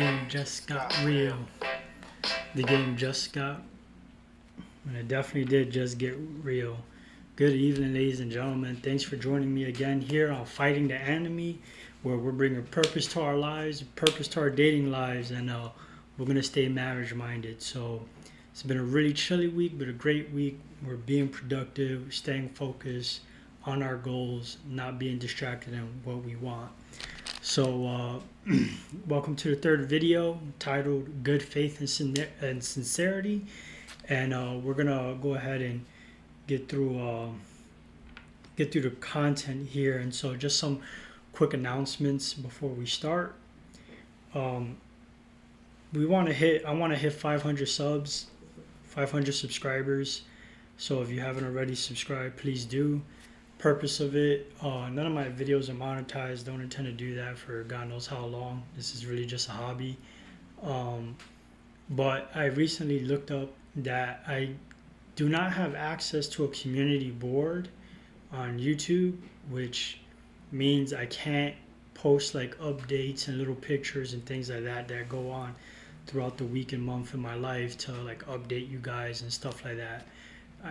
game just got real. The game just got, and it definitely did just get real. Good evening, ladies and gentlemen. Thanks for joining me again here on Fighting the Enemy, where we're bringing purpose to our lives, purpose to our dating lives, and we're going to stay marriage minded. So it's been a really chilly week, but a great week. We're being productive, staying focused on our goals, not being distracted in what we want. So, welcome to the third video titled Good Faith and Sincerity. And we're going to go ahead and get through the content here. And so just some quick announcements before we start. I want to hit 500 subs, 500 subscribers. So if you haven't already subscribed, please do. Purpose of it, none of my videos are monetized. Don't intend to do that for God knows how long. This is really just a hobby. But I recently looked up that I do not have access to a community board on YouTube, which means I can't post like updates and little pictures and things like that go on throughout the week and month in my life to like update you guys and stuff like that.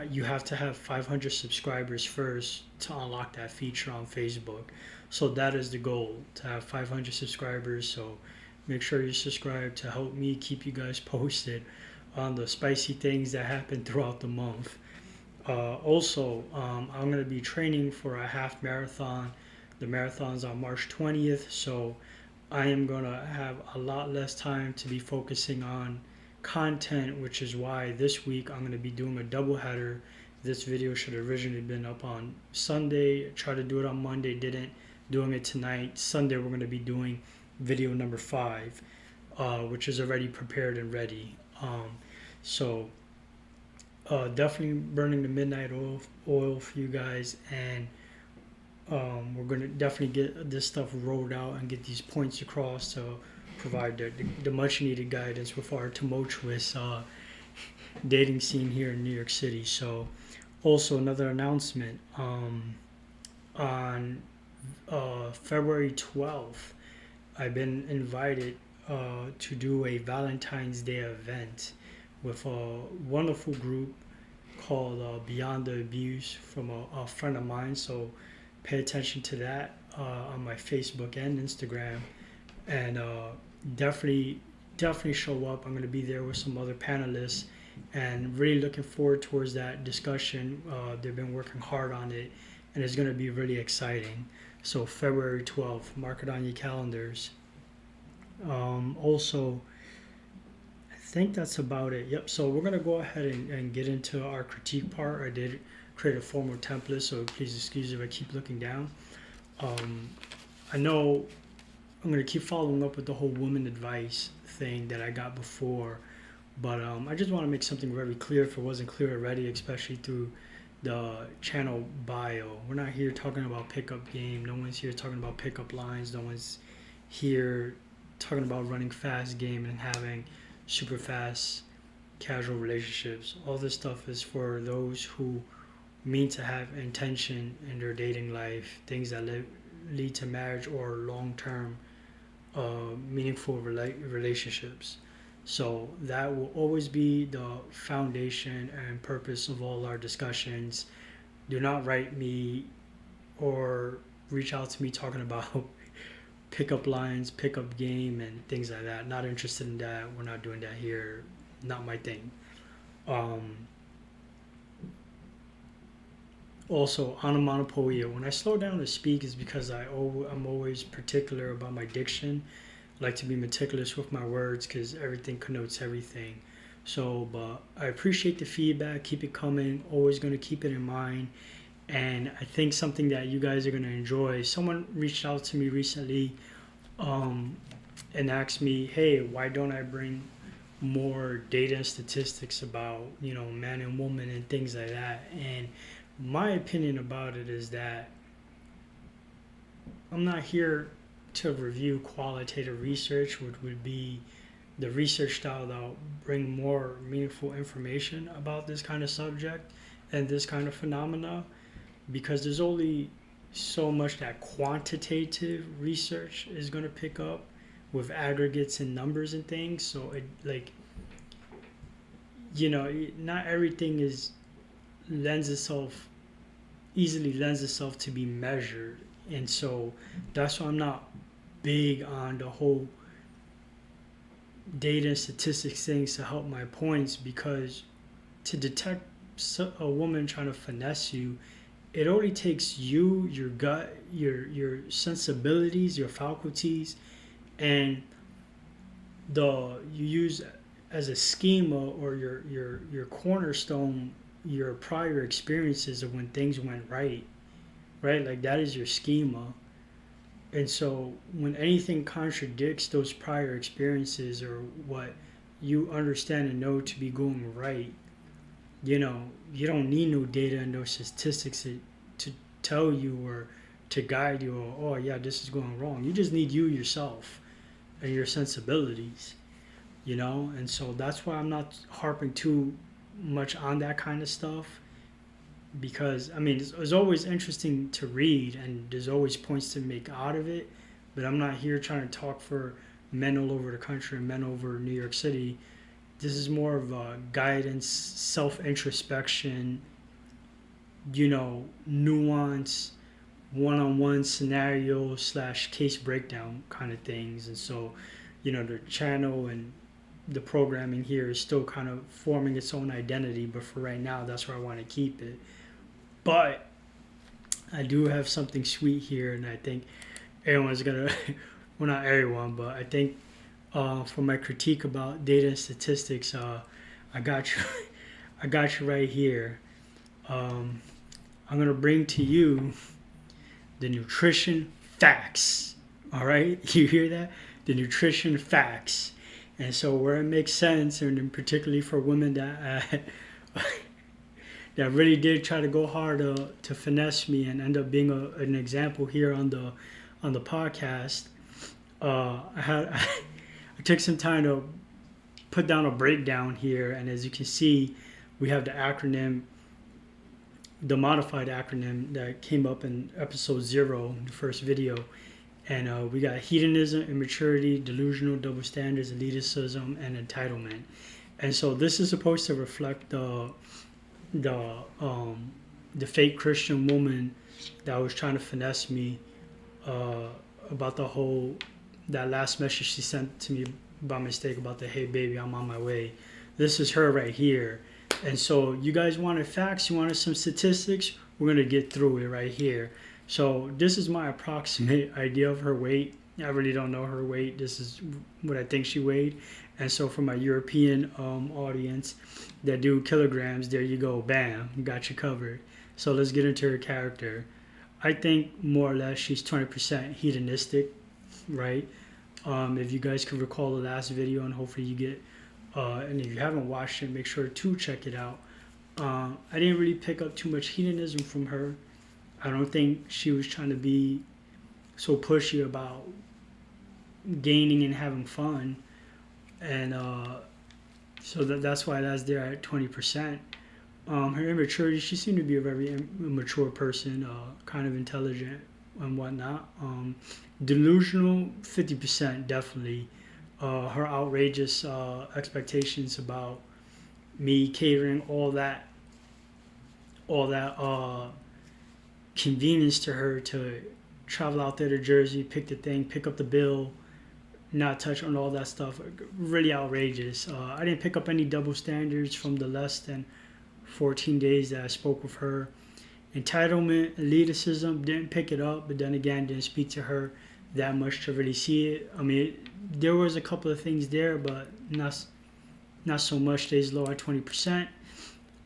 You have to have 500 subscribers first to unlock that feature on Facebook. So that is the goal, to have 500 subscribers. So make sure you subscribe to help me keep you guys posted on the spicy things that happen throughout the month. Also, I'm going to be training for a half marathon. The marathon's on March 20th, so I am going to have a lot less time to be focusing on content, which is why this week I'm going to be doing a double header. This video should have originally been up on Sunday. Tried to do it on Monday, didn't. Doing it tonight. Sunday we're going to be doing video number 5, which is already prepared and ready. So definitely burning the midnight oil for you guys, and we're going to definitely get this stuff rolled out and get these points across to provide the much needed guidance with our tumultuous dating scene here in New York City. So also another announcement, on February 12th I've been invited to do a Valentine's Day event with a wonderful group called Beyond the Abuse from a friend of mine. So pay attention to that on my Facebook and Instagram, and definitely show up. I'm going to be there with some other panelists, and really looking forward towards that discussion. They've been working hard on it, and it's going to be really exciting. So February 12th, mark it on your calendars. Also, I think that's about it. Yep. So we're going to go ahead and get into our critique part. I did create a formal template, so please excuse if I keep looking down. I know I'm going to keep following up with the whole woman advice thing that I got before, but I just want to make something very clear if it wasn't clear already, especially through the channel bio. We're not here talking about pickup game. No one's here talking about pickup lines. No one's here talking about running fast game and having super fast casual relationships. All this stuff is for those who mean to have intention in their dating life, things that lead to marriage or long-term meaningful relationships. So that will always be the foundation and purpose of all our discussions. Do not write me or reach out to me talking about pickup lines, pickup game, and things like that. Not interested in that. We're not doing that here. Not my thing. Also, onomatopoeia. When I slow down to speak is because I'm always particular about my diction. I like to be meticulous with my words because everything connotes everything. So, but I appreciate the feedback. Keep it coming. Always going to keep it in mind. And I think something that you guys are going to enjoy. Someone reached out to me recently and asked me, hey, why don't I bring more data and statistics about, man and woman and things like that? And my opinion about it is that I'm not here to review qualitative research, which would be the research style that will bring more meaningful information about this kind of subject and this kind of phenomena, because there's only so much that quantitative research is going to pick up with aggregates and numbers and things. So it like, not everything is lends itself easily lends itself to be measured, and so that's why I'm not big on the whole data and statistics things to help my points, because to detect a woman trying to finesse you, it only takes you, your gut, your sensibilities, your faculties, and you use as a schema, or your cornerstone, your prior experiences of when things went right, like that is your schema. And so when anything contradicts those prior experiences or what you understand and know to be going right, you don't need no data and no statistics to tell you or to guide you, or, oh yeah, this is going wrong. You just need you, yourself, and your sensibilities, and so that's why I'm not harping too much on that kind of stuff, because I mean it's always interesting to read and there's always points to make out of it, but I'm not here trying to talk for men all over the country and men over New York City. This is more of a guidance, self-introspection, nuance, one-on-one scenario / case breakdown kind of things. And so, the channel and the programming here is still kind of forming its own identity, but for right now, that's where I want to keep it. But I do have something sweet here, and I think everyone's gonna, well, not everyone, but I think for my critique about data and statistics, I got you, I got you right here. I'm gonna bring to you the nutrition facts. All right, you hear that? The nutrition facts. And so where it makes sense, and particularly for women that that really did try to go hard to finesse me and end up being an example here on the podcast, I took some time to put down a breakdown here, and as you can see, we have the acronym, the modified acronym that came up in episode 0, the first video. And we got hedonism, immaturity, delusional, double standards, elitism, and entitlement. And so this is supposed to reflect the fake Christian woman that was trying to finesse me about that last message she sent to me by mistake about the "Hey baby, I'm on my way." This is her right here. And so you guys wanted facts, you wanted some statistics, we're gonna get through it right here. So this is my approximate idea of her weight. I really don't know her weight. This is what I think she weighed. And so for my European audience that do kilograms, there you go. Bam, got you covered. So let's get into her character. I think more or less she's 20% hedonistic, right? If you guys can recall the last video, and hopefully you get, and if you haven't watched it, make sure to check it out. I didn't really pick up too much hedonism from her. I don't think she was trying to be so pushy about gaining and having fun. And so that's why that's there at 20%. Her immaturity, she seemed to be a very immature person, kind of intelligent and whatnot. Delusional, 50% definitely. Her outrageous expectations about me catering all that convenience to her to travel out there to Jersey, pick the thing, pick up the bill, not touch on all that stuff. Really outrageous. I didn't pick up any double standards from the less than 14 days that I spoke with her. Entitlement, elitism, didn't pick it up, but then again, didn't speak to her that much to really see it. I mean, there was a couple of things there, but not so much. Stays low at 20%.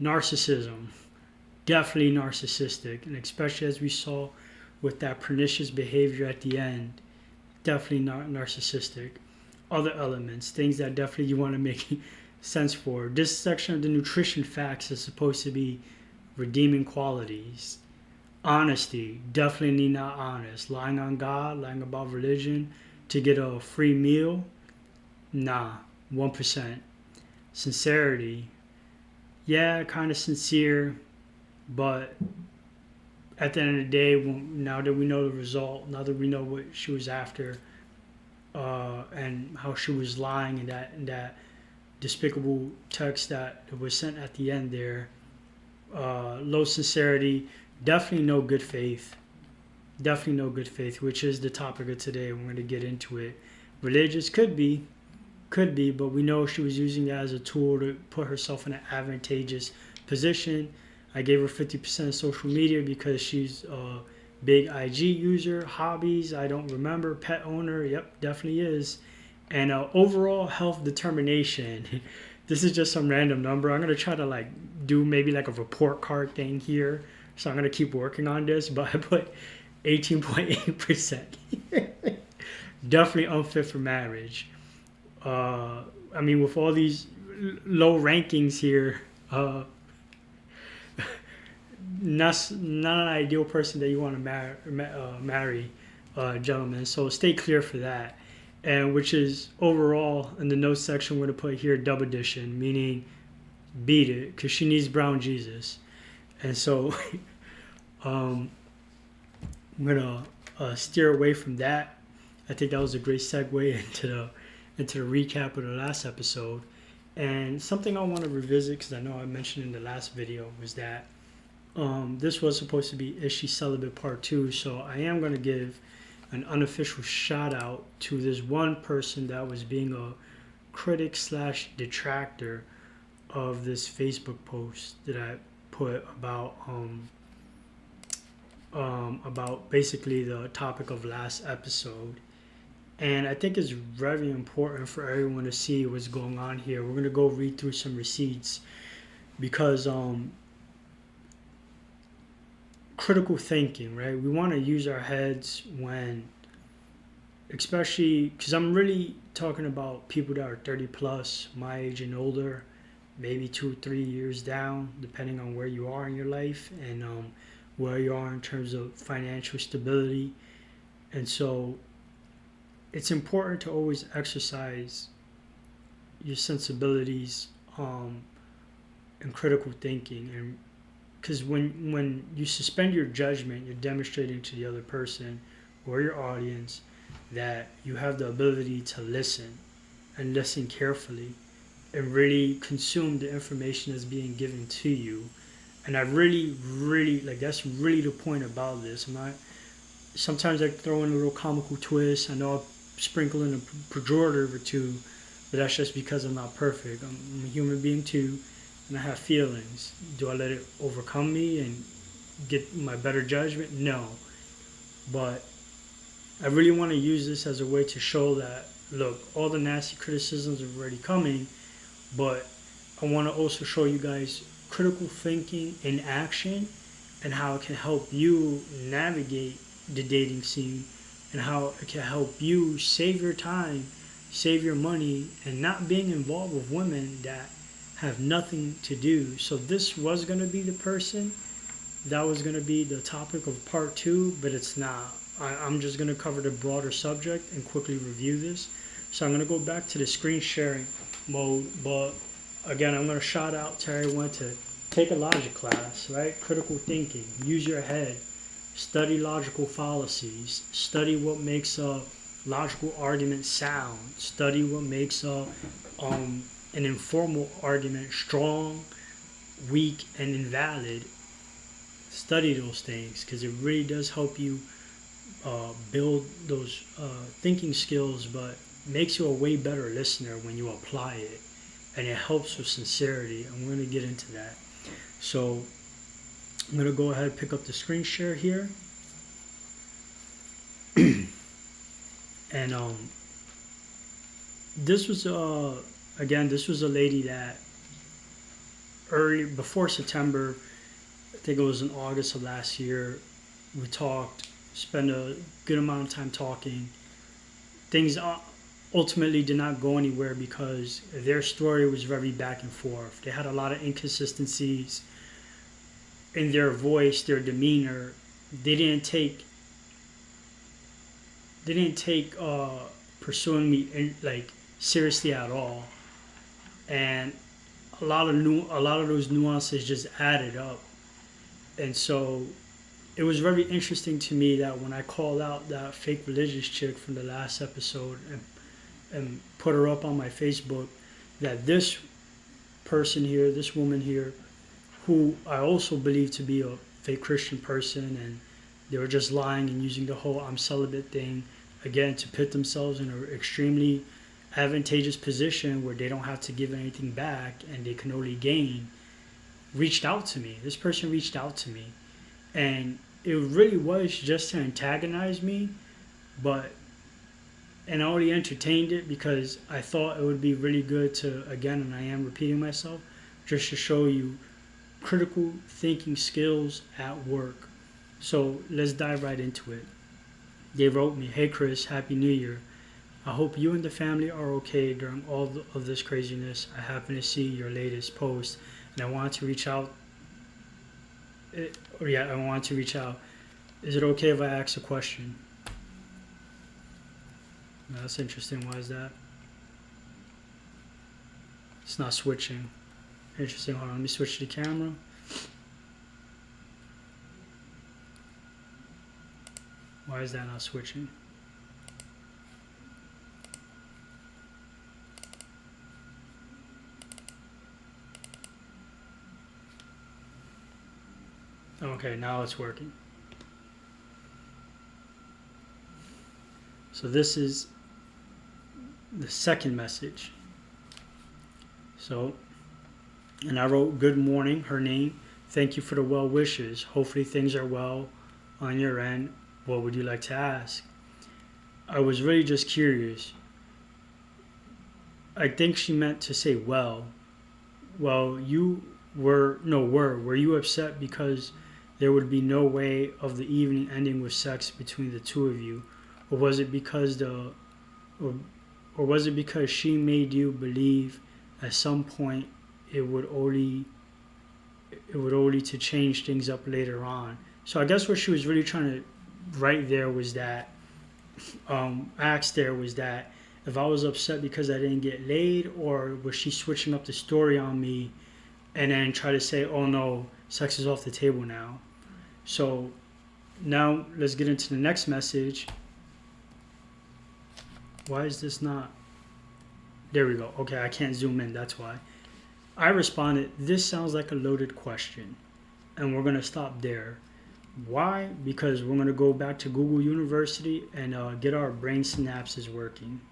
Narcissism, definitely narcissistic, and especially as we saw with that pernicious behavior at the end, definitely not narcissistic. Other elements, things that definitely you want to make sense for. This section of the nutrition facts is supposed to be redeeming qualities. Honesty, definitely not honest. Lying on God, lying about religion to get a free meal, nah, 1%. Sincerity, yeah, kind of sincere, but at the end of the day, now that we know the result, now that we know what she was after, and how she was lying in that despicable text that was sent at the end there. Low sincerity, definitely no good faith. Definitely no good faith, which is the topic of today. We're going to get into it. Religious could be, but we know she was using that as a tool to put herself in an advantageous position. I gave her 50% of social media because she's a big IG user. Hobbies, I don't remember. Pet owner, yep, definitely is. And overall health determination. This is just some random number. I'm going to try to do maybe like a report card thing here. So I'm going to keep working on this, but I put 18.8%. Definitely unfit for marriage. I mean, with all these low rankings here, not an ideal person that you want to marry, gentlemen. So stay clear for that. And which is overall in the notes section, we're going to put here double edition, meaning beat it, because she needs brown Jesus. And so I'm going to steer away from that. I think that was a great segue into the recap of the last episode. And something I want to revisit, because I know I mentioned in the last video, was that this was supposed to be Is She Celibate Part 2. So I am going to give an unofficial shout out to this one person that was being a critic / detractor of this Facebook post that I put about basically the topic of last episode. And I think it's very important for everyone to see what's going on here. We're going to go read through some receipts because critical thinking, right? We want to use our heads when, especially because I'm really talking about people that are 30 plus, my age and older, maybe 2 or 3 years down, depending on where you are in your life and where you are in terms of financial stability. And so it's important to always exercise your sensibilities and critical thinking, and because when you suspend your judgment, you're demonstrating to the other person or your audience that you have the ability to listen and listen carefully and really consume the information that's being given to you. And I really that's really the point about this. Sometimes I throw in a little comical twist. I know I sprinkle in a pejorative or two, but that's just because I'm not perfect. I'm a human being too, and I have feelings. Do I let it overcome me and get my better judgment? No. But I really want to use this as a way to show that, look, all the nasty criticisms are already coming, but I want to also show you guys critical thinking in action and how it can help you navigate the dating scene and how it can help you save your time, save your money, and not being involved with women that have nothing to do. So this was going to be the person that was going to be the topic of part 2, but it's not. I'm just going to cover the broader subject and quickly review this. So I'm going to go back to the screen sharing mode, but again, I'm going to shout out to everyone to take a logic class, right? Critical thinking, use your head, study logical fallacies, study what makes a logical argument sound, study what makes an informal argument strong, weak, and invalid. Study those things because it really does help you build those thinking skills, but makes you a way better listener when you apply it, and it helps with sincerity, and we're going to get into that. So I'm going to go ahead and pick up the screen share here. And this was this was a lady that before September, I think it was in August of last year, we talked, spent a good amount of time talking. Things ultimately did not go anywhere because their story was very back and forth. They had a lot of inconsistencies in their voice, their demeanor. They didn't take pursuing me seriously at all, and a lot of those nuances just added up. And so it was very interesting to me that when I called out that fake religious chick from the last episode and put her up on my Facebook, that this person here, this woman here, who I also believe to be a fake Christian person, and they were just lying and using the whole I'm celibate thing again to put themselves in an extremely advantageous position where they don't have to give anything back and they can only gain, reached out to me. This person reached out to me, and it really was just to antagonize me, and I already entertained it because I thought it would be really good to, again, and I am repeating myself, just to show you critical thinking skills at work. So let's dive right into it. They wrote me, "Hey Chris, Happy New Year. I hope you and the family are okay during all of this craziness. I happen to see your latest post and I want to reach out. I want to reach out. Is it okay if I ask a question?" That's interesting. Why is that? It's not switching. Interesting. Hold on. Let me switch the camera. Why is that not switching? Okay, now it's working. So this is the second message. So, and I wrote, "Good morning," her name. "Thank you for the well wishes. Hopefully things are well on your end. What would you like to ask?" I was really just curious. I think she meant to say well. Well, were you upset because there would be no way of the evening ending with sex between the two of you? Or was it because she made you believe at some point it would only to change things up later on? So I guess what she was really trying to write there was that asked there was that if I was upset because I didn't get laid, or was she switching up the story on me and then try to say, "Oh no, sex is off the table now." So now let's get into the next message. Why is this not? There we go. Okay, I can't zoom in. That's why. I responded, "This sounds like a loaded question." And we're going to stop there. Why? Because we're going to go back to Google University and get our brain synapses working.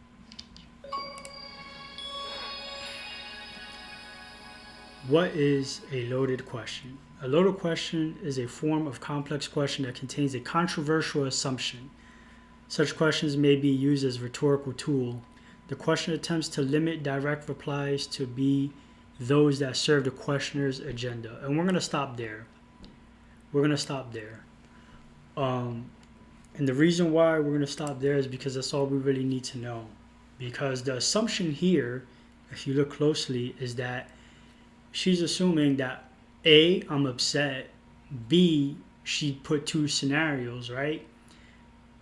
What is a loaded question? A loaded question is a form of complex question that contains a controversial assumption. Such questions may be used as a rhetorical tool. The question attempts to limit direct replies to be those that serve the questioner's agenda. And we're going to stop there. And the reason why we're going to stop there is because that's all we really need to know. Because the assumption here, if you look closely, is that she's assuming that A, I'm upset, B, she put two scenarios, right?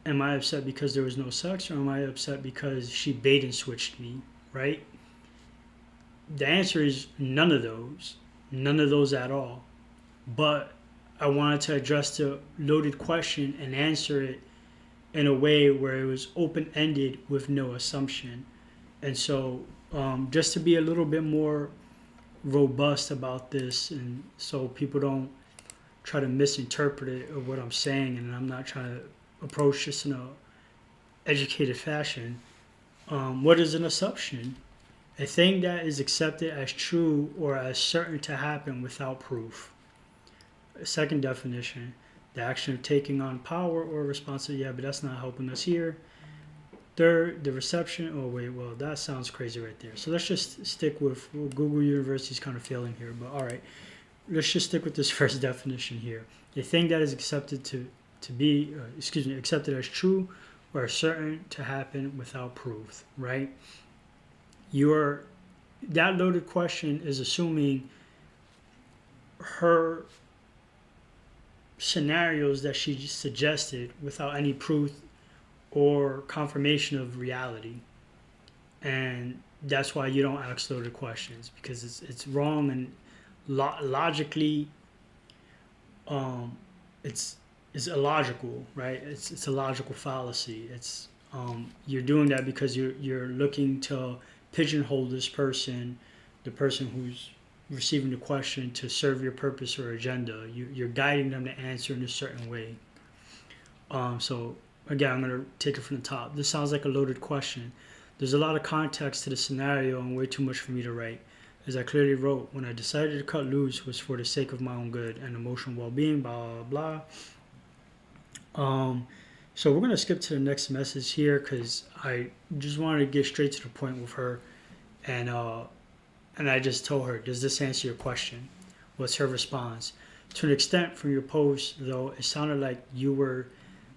Am I upset because there was no sex, or am I upset because she bait and switched me, right? The answer is none of those at all. But I wanted to address the loaded question and answer it in a way where it was open-ended with no assumption. And so just to be a little bit more robust about this, and so people don't try to misinterpret it or what I'm saying, and I'm not trying to approach this in a educated fashion. What is an assumption? A thing that is accepted as true or as certain to happen without proof. A second definition, the action of taking on power or responsibility. Yeah, but that's not helping us here. Third, the reception. Oh wait, well that sounds crazy right there. So let's just stick with Google University is kind of failing here, but all right. Let's just stick with this first definition here. A thing that is accepted accepted as true or certain to happen without proof, right? That loaded question is assuming her scenarios that she suggested without any proof or confirmation of reality. And that's why you don't ask loaded questions, because it's wrong, and logically it's is illogical, right? It's a logical fallacy. It's you're doing that because you're looking to pigeonhole this person, the person who's receiving the question, to serve your purpose or agenda. You're guiding them to answer in a certain way. So again, I'm gonna take it from the top. This sounds like a loaded question. There's a lot of context to the scenario and way too much for me to write. As I clearly wrote, when I decided to cut loose was for the sake of my own good and emotional well-being, blah, blah, blah. So we're going to skip to the next message here because I just wanted to get straight to the point with her. And I just told her, does this answer your question? What's her response? To an extent from your post, though, it sounded like you were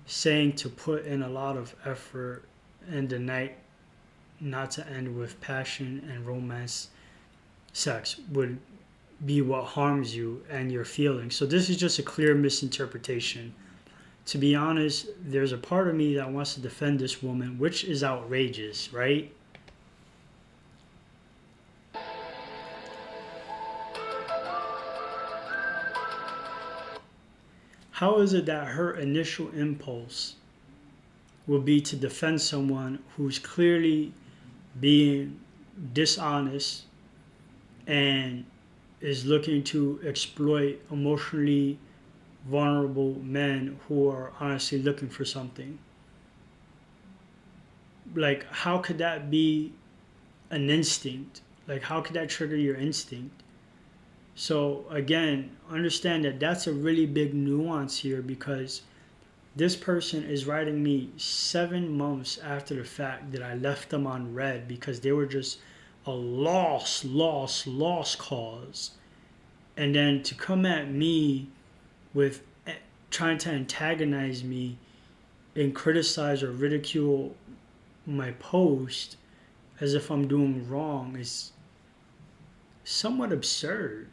saying to put in a lot of effort in the night, not to end with passion and romance. Sex would be what harms you and your feelings. So this is just a clear misinterpretation. To be honest, there's a part of me that wants to defend this woman, which is outrageous, right? How is it that her initial impulse will be to defend someone who's clearly being dishonest and is looking to exploit emotionally vulnerable men who are honestly looking for something? Like, how could that be an instinct? Like, how could that trigger your instinct? So again, understand that that's a really big nuance here, because this person is writing me 7 months after the fact that I left them on red because they were just a lost cause. And then to come at me with trying to antagonize me and criticize or ridicule my post as if I'm doing wrong is somewhat absurd,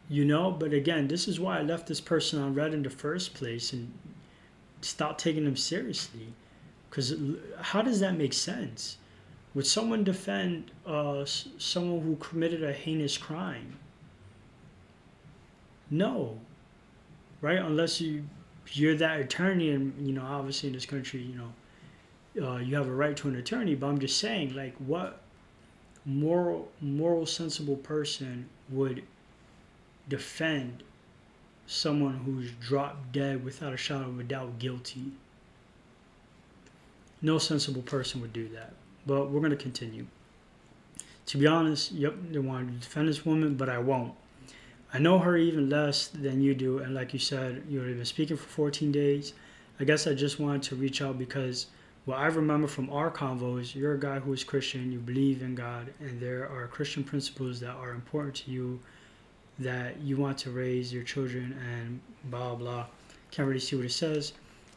you know? But again, this is why I left this person on red in the first place and stopped taking them seriously. Because how does that make sense? Would someone defend someone who committed a heinous crime? No, right? Unless you're that attorney, and obviously in this country, you have a right to an attorney. But I'm just saying, like, what moral, sensible person would defend someone who's dropped dead without a shadow of a doubt guilty? No sensible person would do that. But we're going to continue. To be honest, yep, they wanted to defend this woman, but I won't. I know her even less than you do, and like you said, you've been speaking for 14 days. I guess I just wanted to reach out because what I remember from our convos, you're a guy who is Christian, you believe in God, and there are Christian principles that are important to you that you want to raise your children and blah, blah. Can't really see what it says.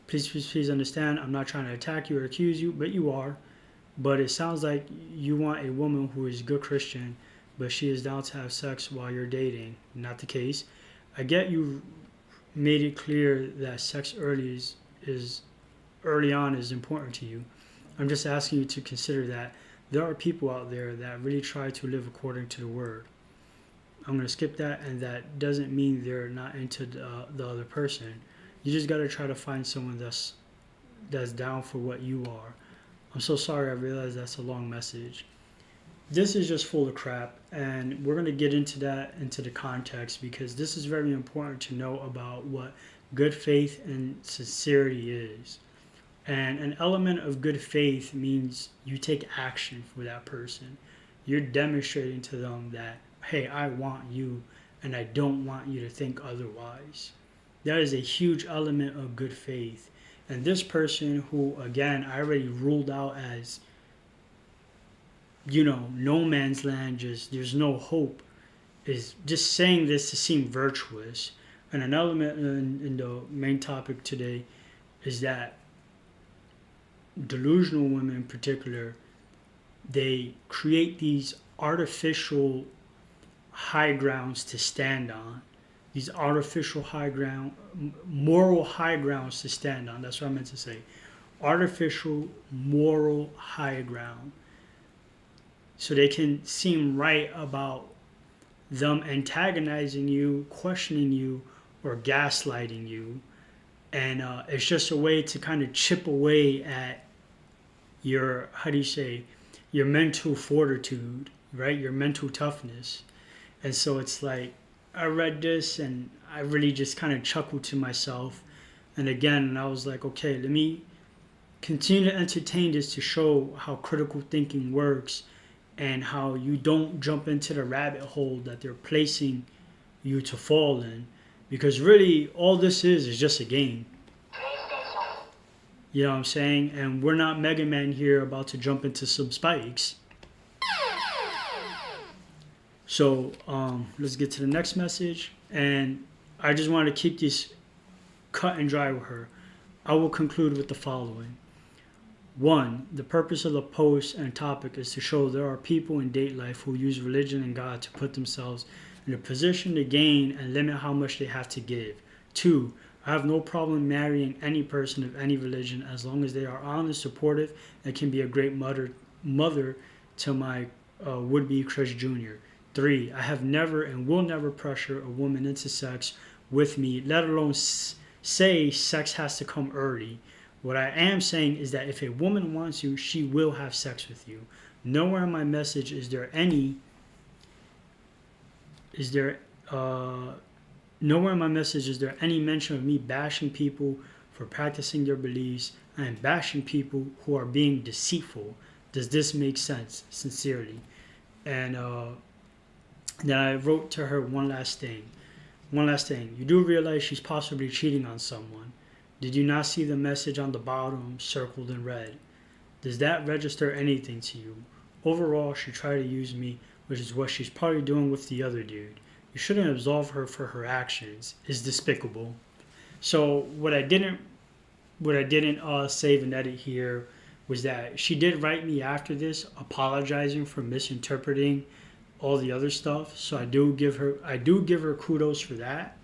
Please understand, I'm not trying to attack you or accuse you, but you are. But it sounds like you want a woman who is a good Christian, but she is down to have sex while you're dating. Not the case. I get you made it clear that sex early on is important to you. I'm just asking you to consider that there are people out there that really try to live according to the word. I'm going to skip that, and that doesn't mean they're not into the other person. You just got to try to find someone that's down for what you are. I'm so sorry, I realize that's a long message. This is just full of crap, and we're going to get into the context, because this is very important to know about what good faith and sincerity is. And an element of good faith means you take action for that person. You're demonstrating to them that, hey, I want you, and I don't want you to think otherwise. That is a huge element of good faith. And this person who, again, I already ruled out as, no man's land, just there's no hope, is just saying this to seem virtuous. And an element in the main topic today is that delusional women in particular, they create these artificial high grounds to stand on. These artificial high ground, moral high grounds to stand on. That's what I meant to say. Artificial moral high ground. So they can seem right about them antagonizing you, questioning you, or gaslighting you. And it's just a way to kind of chip away at your, how do you say, your mental fortitude, right? Your mental toughness. And so it's like, I read this and I really just kind of chuckled to myself. And again, I was like, okay, let me continue to entertain this to show how critical thinking works and how you don't jump into the rabbit hole that they're placing you to fall in. Because really, all this is just a game. You know what I'm saying? And we're not Mega Man here about to jump into some spikes. So let's get to the next message. And I just want to keep this cut and dry with her. I will conclude with the following. 1. The purpose of the post and topic is to show there are people in date life who use religion and God to put themselves in a position to gain and limit how much they have to give. 2. I have no problem marrying any person of any religion as long as they are honest, supportive, and can be a great mother to my would-be Chris Jr. 3. I have never and will never pressure a woman into sex with me, let alone say sex has to come early. What I am saying is that if a woman wants you, she will have sex with you. Nowhere in my message is there any mention of me bashing people for practicing their beliefs. I am bashing people who are being deceitful. Does this make sense? Sincerely. And then I wrote to her one last thing. You do realize she's possibly cheating on someone. Did you not see the message on the bottom circled in red? Does that register anything to you? Overall, she tried to use me, which is what she's probably doing with the other dude. You shouldn't absolve her for her actions. It's despicable. So what I didn't save and edit here was that she did write me after this apologizing for misinterpreting all the other stuff. So I do give her kudos for that.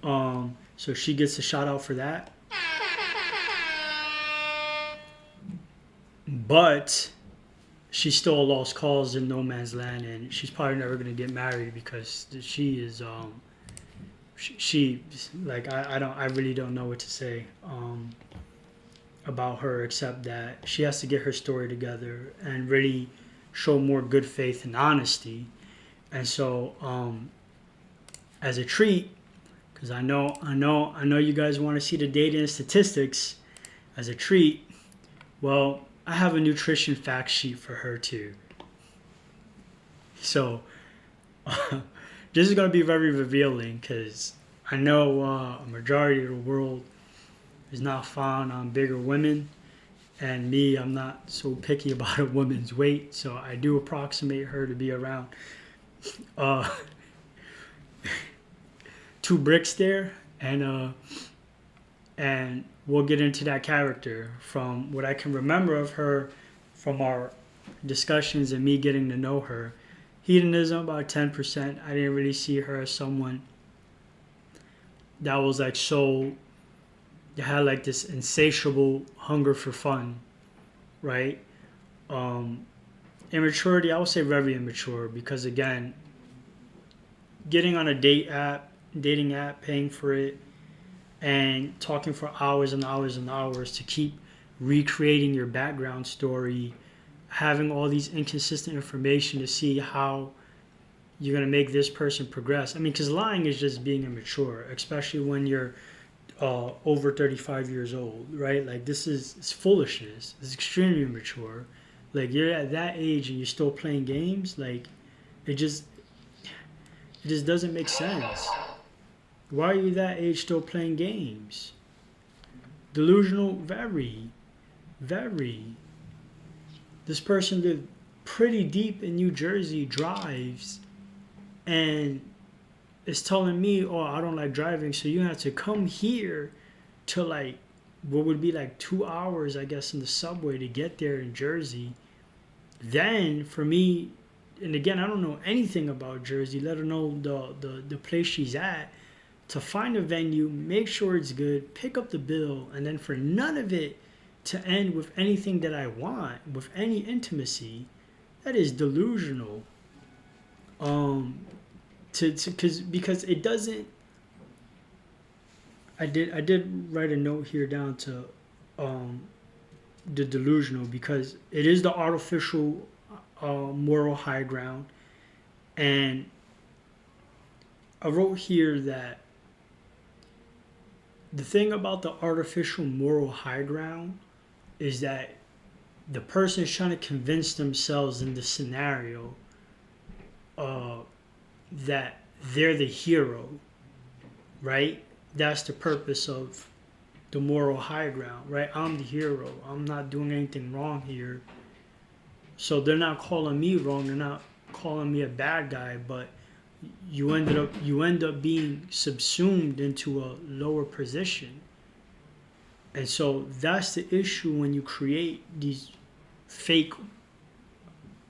So she gets a shout out for that. But she's still a lost cause in no man's land, and she's probably never going to get married because she is I really don't know what to say about her except that she has to get her story together and really show more good faith and honesty. And so as a treat, because I know you guys want to see the data and statistics, as a treat, well, I have a nutrition fact sheet for her too. So this is going to be very revealing because I know a majority of the world is not fond on bigger women. And me, I'm not so picky about a woman's weight. So I do approximate her to be around 2 bricks there. And we'll get into that character from what I can remember of her from our discussions and me getting to know her. Hedonism, about 10%. I didn't really see her as someone that was like so, that had like this insatiable hunger for fun, right? Immaturity, I would say very immature because again, getting on a dating app, paying for it, and talking for hours and hours and hours to keep recreating your background story, having all these inconsistent information to see how you're going to make this person progress. I mean, because lying is just being immature, especially when you're over 35 years old, right? Like it's foolishness. It's extremely immature. Like you're at that age and you're still playing games. Like it just doesn't make sense. Why are you that age still playing games? Delusional, very, very. This person lived pretty deep in New Jersey, drives, and is telling me, oh, I don't like driving, so you have to come here to like what would be like 2 hours, I guess, in the subway to get there in Jersey. Then for me, and again, I don't know anything about Jersey, let alone the place she's at, to find a venue, make sure it's good, pick up the bill, and then for none of it to end with anything that I want, with any intimacy, that is delusional. Because it doesn't, I did write a note here down to the delusional, because it is the artificial moral high ground. And I wrote here that the thing about the artificial moral high ground is that the person is trying to convince themselves in the scenario that they're the hero, right? That's the purpose of the moral high ground, right? I'm the hero. I'm not doing anything wrong here. So they're not calling me wrong. They're not calling me a bad guy, but you end up being subsumed into a lower position. And so that's the issue when you create these fake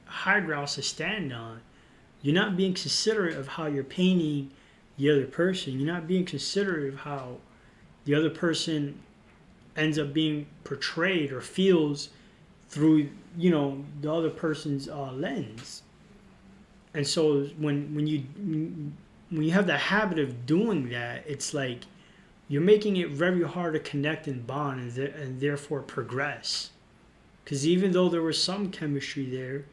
high grounds to stand on. You're not being considerate of how you're painting the other person. You're not being considerate of how the other person ends up being portrayed or feels through, the other person's lens. And so when you have the habit of doing that, it's like you're making it very hard to connect and bond and therefore progress. Because even though there was some chemistry there,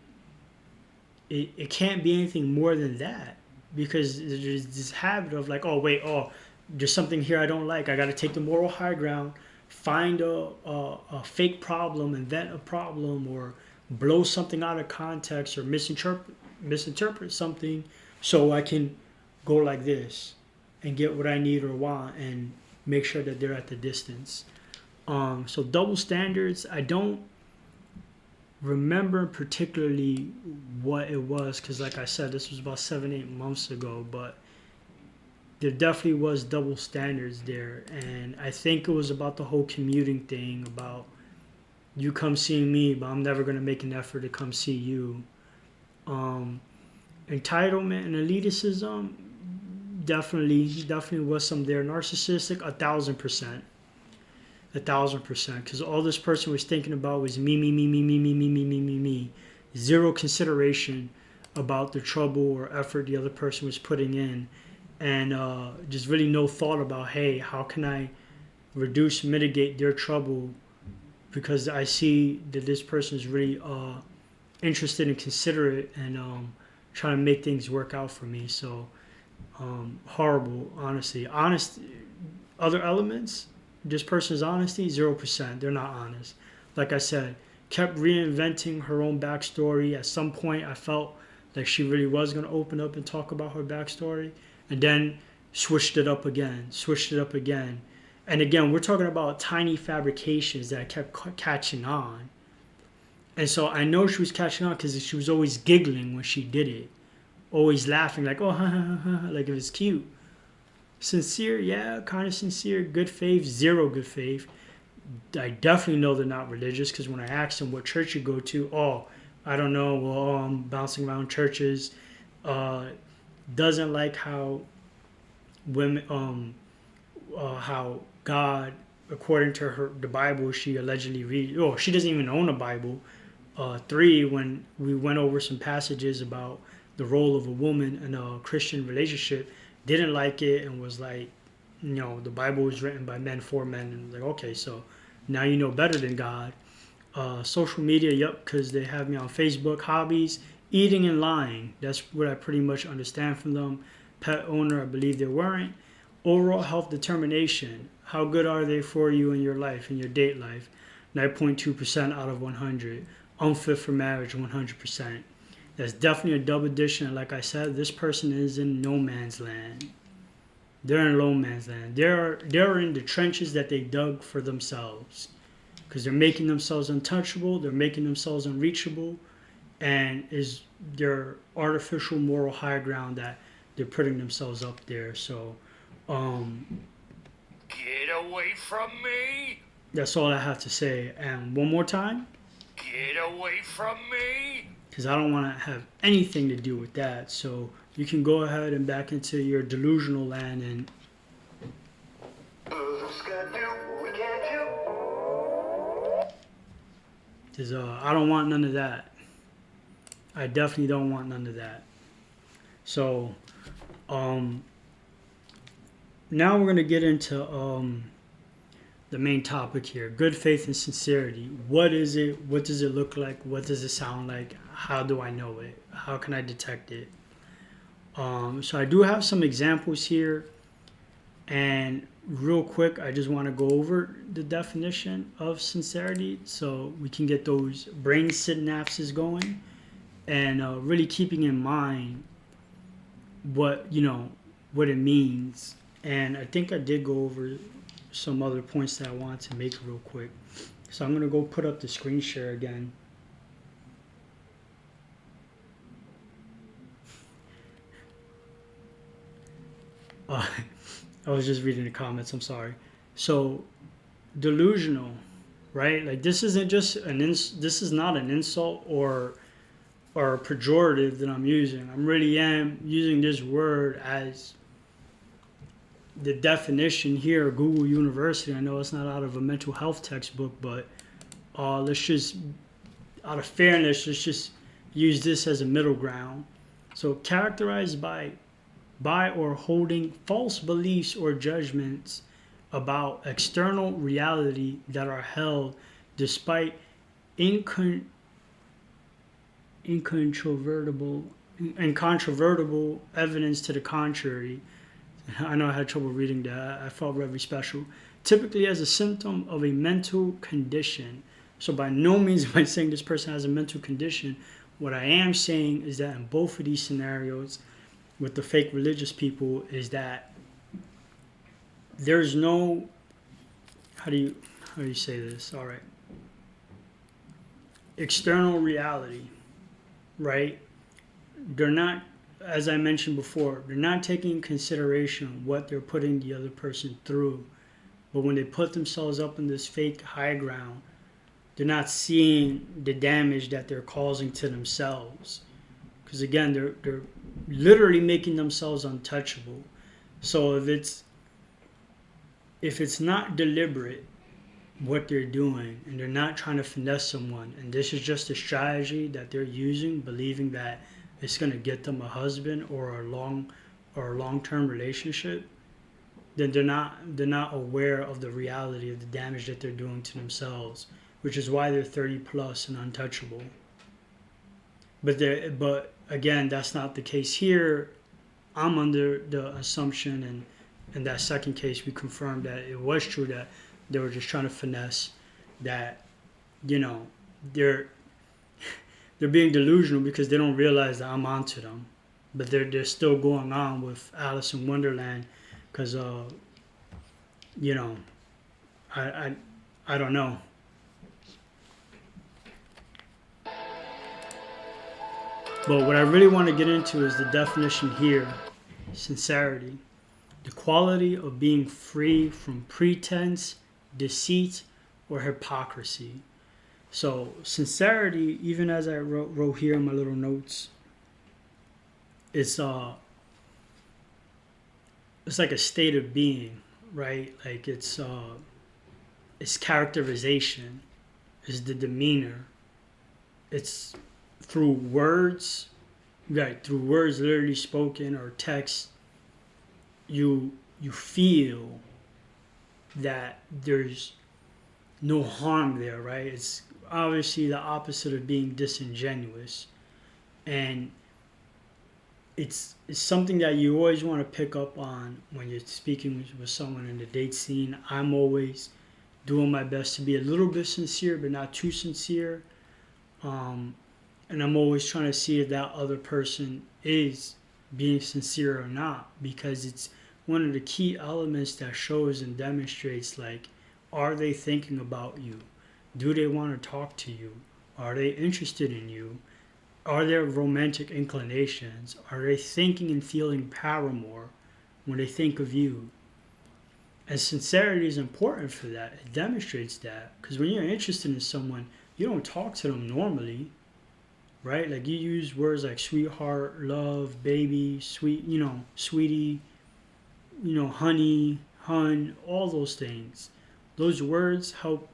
it can't be anything more than that, because there's this habit of like, there's something here I don't like. I got to take the moral high ground, find a fake problem, invent a problem, or blow something out of context, or misinterpret something, so I can go like this and get what I need or want and make sure that they're at the distance. So double standards, I don't remember particularly what it was, because like I said, this was about 7-8 months ago, but there definitely was double standards there. And I think it was about the whole commuting thing, about you come seeing me, but I'm never going to make an effort to come see you. Entitlement and elitism, definitely was some there. Narcissistic, 1,000%. 1,000%, because all this person was thinking about was me, me, me, me, me, me, me, me, me, me, me. Zero consideration about the trouble or effort the other person was putting in, and just really no thought about, hey, how can I mitigate their trouble, because I see that this person is really interested and considerate and trying to make things work out for me. So horrible, honestly. Other elements. This person's honesty, 0%. They're not honest. Like I said, kept reinventing her own backstory. At some point, I felt like she really was going to open up and talk about her backstory, and then switched it up again. And again, we're talking about tiny fabrications that I kept catching on. And so I know she was catching on because she was always giggling when she did it. Always laughing, like, oh, ha, ha, ha, ha, like it was cute. Sincere, yeah, kind of sincere. Good faith, zero good faith. I definitely know they're not religious, because when I asked them what church you go to, I don't know, well, I'm bouncing around churches. Doesn't like how women, how God, according to the Bible, she allegedly reads. She doesn't even own a Bible. 3, when we went over some passages about the role of a woman in a Christian relationship, didn't like it and was like, the Bible was written by men for men, and like, okay, so now you know better than God. Social media, yep, because they have me on Facebook. Hobbies, eating and lying. That's what I pretty much understand from them. Pet owner, I believe they weren't. Overall health determination. How good are they for you in your life, in your date life? 9.2% out of 100. Unfit for marriage, 100%. That's definitely a double edition. And like I said, this person is in no man's land. They're in no man's land. They're in the trenches that they dug for themselves, because they're making themselves untouchable. They're making themselves unreachable, and is their artificial moral high ground that they're putting themselves up there. So, get away from me. That's all I have to say. And one more time. Get away from me. Because I don't want to have anything to do with that. So you can go ahead and back into your delusional land and because I don't want none of that. I definitely don't want none of that. So now we're going to get into the main topic here: good faith and sincerity. What is it? What does it look like? What does it sound like? How do I know it? How can I detect it? So I do have some examples here, and real quick, I just want to go over the definition of sincerity so we can get those brain synapses going, and really keeping in mind what what it means. And I think I did go over some other points that I want to make real quick. So I'm gonna go put up the screen share again. I was just reading the comments. I'm sorry. So delusional, right? Like this isn't just this is not an insult or a pejorative that I'm using. I really am using this word as the definition here, Google University. I know it's not out of a mental health textbook, but let's just, out of fairness, let's just use this as a middle ground. So characterized by or holding false beliefs or judgments about external reality that are held despite incontrovertible evidence to the contrary. I know I had trouble reading that. I felt very special. Typically as a symptom of a mental condition. So by no means am I saying this person has a mental condition. What I am saying is that in both of these scenarios with the fake religious people is that there's no, how do you say this? All right. External reality, right? They're not, as I mentioned before, they're not taking in consideration what they're putting the other person through. But when they put themselves up in this fake high ground, they're not seeing the damage that they're causing to themselves. Because again, they're literally making themselves untouchable. So if it's not deliberate what they're doing and they're not trying to finesse someone, and this is just a strategy that they're using, believing that it's going to get them a husband or a long-term relationship, then they're not aware of the reality of the damage that they're doing to themselves, which is why they're 30 plus and untouchable. But again, that's not the case here. I'm under the assumption, and in that second case, we confirmed that it was true that they were just trying to finesse, that they're being delusional because they don't realize that I'm onto them, but they're still going on with Alice in Wonderland because I don't know. But what I really want to get into is the definition here: sincerity, the quality of being free from pretense, deceit, or hypocrisy. So sincerity, even as I wrote here in my little notes, it's like a state of being, right? Like it's characterization, is the demeanor. It's through words, right? Through words literally spoken or text, you feel that there's no harm there, right? It's obviously the opposite of being disingenuous, and it's something that you always want to pick up on when you're speaking with someone in the date scene. I'm always doing my best to be a little bit sincere, but not too sincere. And I'm always trying to see if that other person is being sincere or not, because it's one of the key elements that shows and demonstrates, like, are they thinking about you? Do they want to talk to you? Are they interested in you? Are there romantic inclinations? Are they thinking and feeling paramour when they think of you? And sincerity is important for that. It demonstrates that. Because when you're interested in someone, you don't talk to them normally, right? Like you use words like sweetheart, love, baby, sweet, sweetie, honey, hun, all those things. Those words help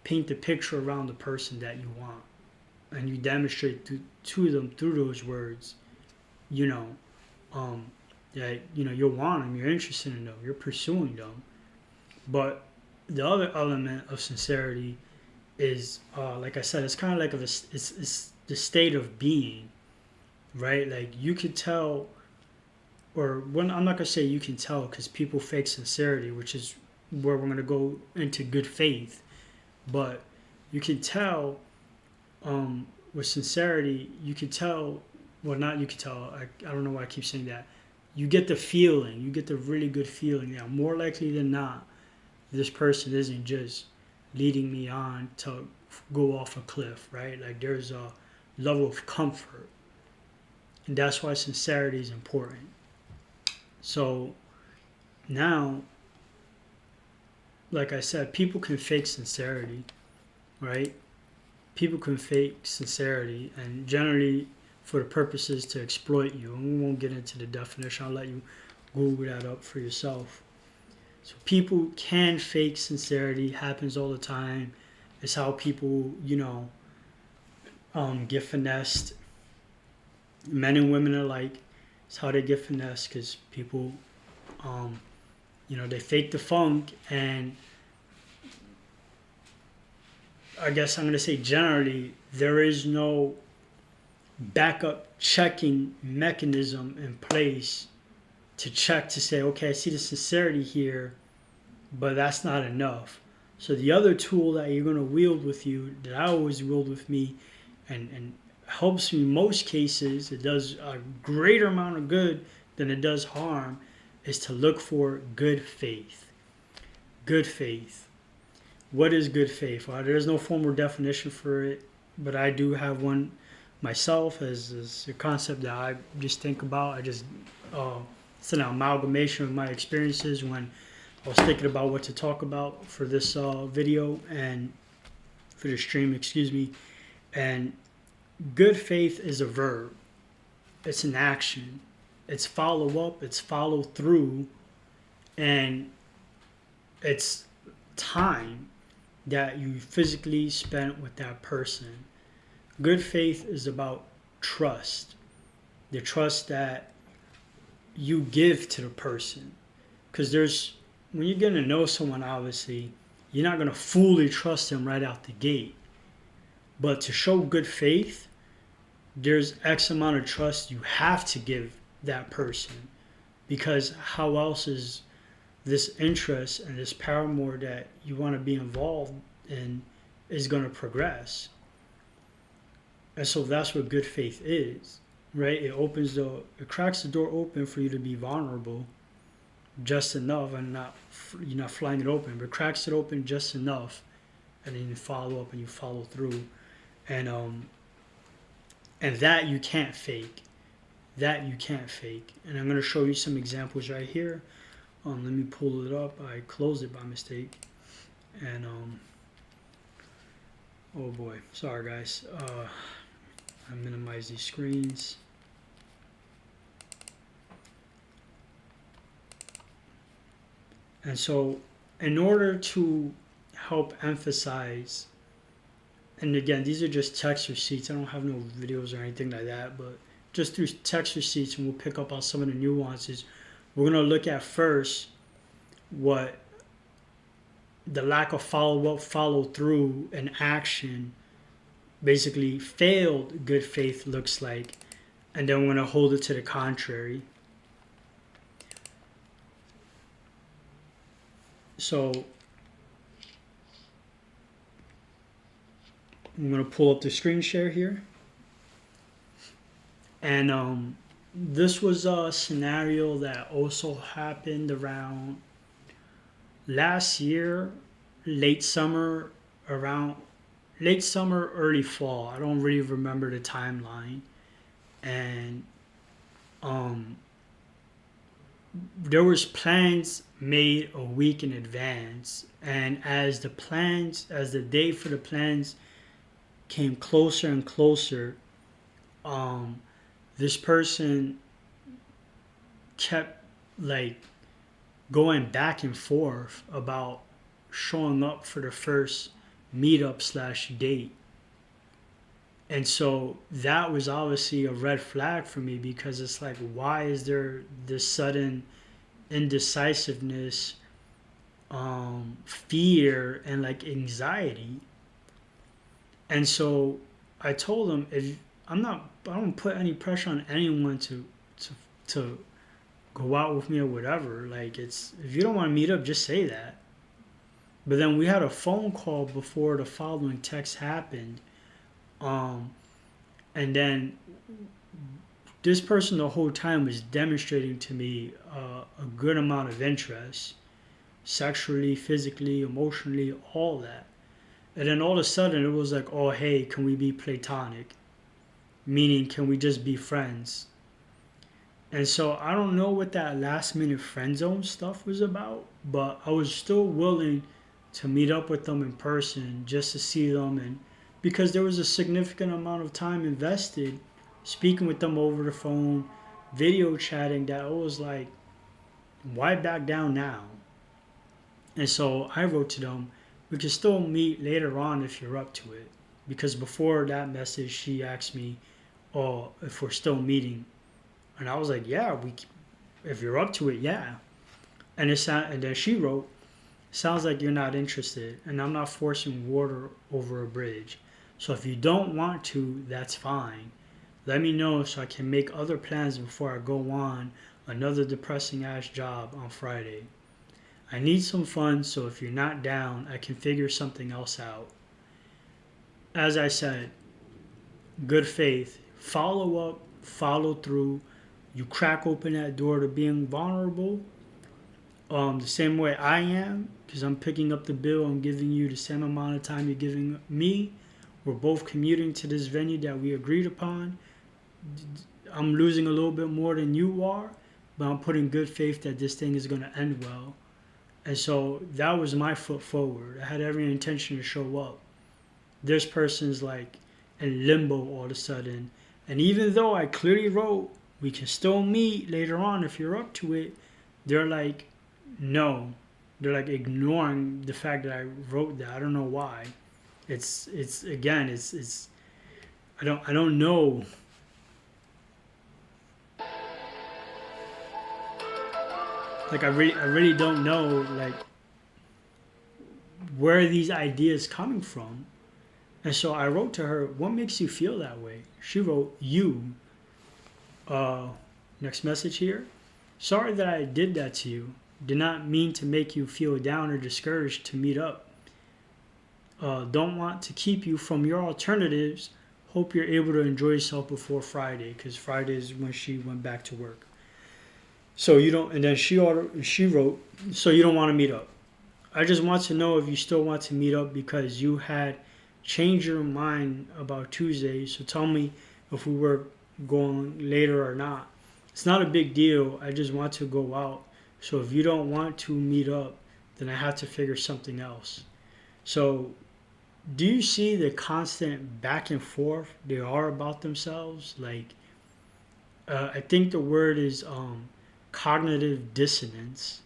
paint the picture around the person that you want. And you demonstrate to them through those words, that you want them, you're interested in them, you're pursuing them. But the other element of sincerity is, like I said, it's kind of like it's the state of being, right? Like you could tell, or when I'm not gonna say you can tell, because people fake sincerity, which is where we're gonna go into good faith. But you can tell, with sincerity, you can tell. Well, not you can tell. I don't know why I keep saying that. You get the feeling. You get the really good feeling. Now, more likely than not, this person isn't just leading me on to go off a cliff, right? Like there's a level of comfort, and that's why sincerity is important. So now, like I said, people can fake sincerity, right? People can fake sincerity, and generally for the purposes to exploit you. And we won't get into the definition. I'll let you Google that up for yourself. So people can fake sincerity. Happens all the time. It's how people, get finessed. Men and women alike. It's how they get finessed because people, they fake the funk, and I guess I'm going to say generally, there is no backup checking mechanism in place to check to say, okay, I see the sincerity here, but that's not enough. So the other tool that you're going to wield with you, that I always wield with me, and helps me in most cases, it does a greater amount of good than it does harm, is to look for good faith. Good faith. What is good faith? Well, there's no formal definition for it, but I do have one myself as a concept that I just think about. It's an amalgamation of my experiences when I was thinking about what to talk about for this video and for the stream, excuse me. And good faith is a verb. It's an action. It's follow up. It's follow through. And it's time that you physically spent with that person. Good faith is about trust. The trust that you give to the person. Because when you're getting to know someone, obviously, you're not going to fully trust them right out the gate. But to show good faith, there's X amount of trust you have to give that person. Because how else is this interest and this paramour that you want to be involved in is going to progress? And so that's what good faith is, right? It cracks the door open for you to be vulnerable just enough, and you're not flying it open, but cracks it open just enough, and then you follow up and you follow through, and that you can't fake. That you can't fake. And I'm going to show you some examples right here. Let me pull it up. I closed it by mistake, and oh boy, sorry guys. I minimize these screens. And so in order to help emphasize, and again, these are just text receipts. I don't have no videos or anything like that, but just through text receipts, and we'll pick up on some of the nuances. We're going to look at first what the lack of follow-up, follow-through, and action, basically failed good faith looks like, and then we're going to hold it to the contrary. So I'm going to pull up the screen share here. And this was a scenario that also happened around last year, late summer, early fall. I don't really remember the timeline. And there was plans made a week in advance. And as the day for the plans came closer and closer, this person kept going back and forth about showing up for the first meetup / date. And so that was obviously a red flag for me, because it's like, why is there this sudden indecisiveness, fear, and like anxiety? And so I told him, if I don't put any pressure on anyone to to go out with me or whatever. Like, it's, if you don't want to meet up, just say that. But then we had a phone call before the following text happened, um, and then this person the whole time was demonstrating to me a good amount of interest, sexually, physically, emotionally, all that. And then all of a sudden it was like, oh, hey, can we be platonic? Meaning, can we just be friends? And so I don't know what that last minute friend zone stuff was about, but I was still willing to meet up with them in person just to see them, and because there was a significant amount of time invested speaking with them over the phone, video chatting, that it was like, why back down now? And so I wrote to them, we can still meet later on if you're up to it. Because before that message, she asked me, oh, if we're still meeting. And I was like, yeah, if you're up to it, yeah. And then she wrote, sounds like you're not interested, and I'm not forcing water over a bridge. So if you don't want to, that's fine. Let me know so I can make other plans before I go on another depressing ass job on Friday. I need some fun, so if you're not down, I can figure something else out. As I said, good faith, follow up, follow through. You crack open that door to being vulnerable, the same way I am, because I'm picking up the bill. I'm giving you the same amount of time you're giving me. We're both commuting to this venue that we agreed upon. I'm losing a little bit more than you are, but I'm putting good faith that this thing is going to end well. And so that was my foot forward. I had every intention to show up. This person's like in limbo all of a sudden. And even though I clearly wrote, we can still meet later on if you're up to it, they're like, no. They're like ignoring the fact that I wrote that. I don't know why. It's again, it's I don't know. Like, I really don't know, like, where are these ideas coming from? And so I wrote to her, what makes you feel that way? She wrote, you. Next message here. Sorry that I did that to you. Did not mean to make you feel down or discouraged to meet up. Don't want to keep you from your alternatives. Hope you're able to enjoy yourself before Friday, because Friday is when she went back to work. So you don't, and then she wrote, so you don't want to meet up. I just want to know if you still want to meet up, because you had changed your mind about Tuesday. So tell me if we were going later or not. It's not a big deal. I just want to go out. So if you don't want to meet up, then I have to figure something else. So do you see the constant back and forth they are about themselves? Like, I think the word is cognitive dissonance,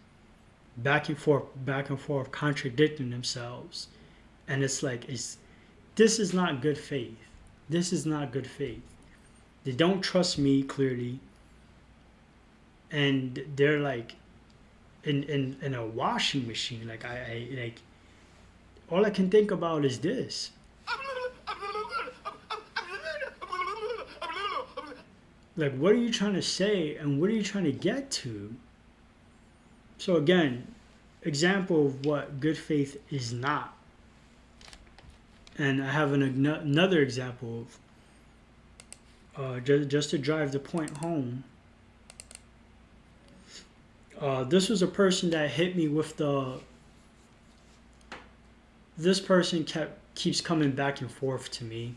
back and forth, contradicting themselves. And it's like, this is not good faith. This is not good faith. They don't trust me, clearly, and they're like in a washing machine. Like, I like, all I can think about is this. Like, what are you trying to say, and what are you trying to get to? So again, example of what good faith is not. And I have another example of, just to drive the point home. This was a person that hit me with this person keeps coming back and forth to me.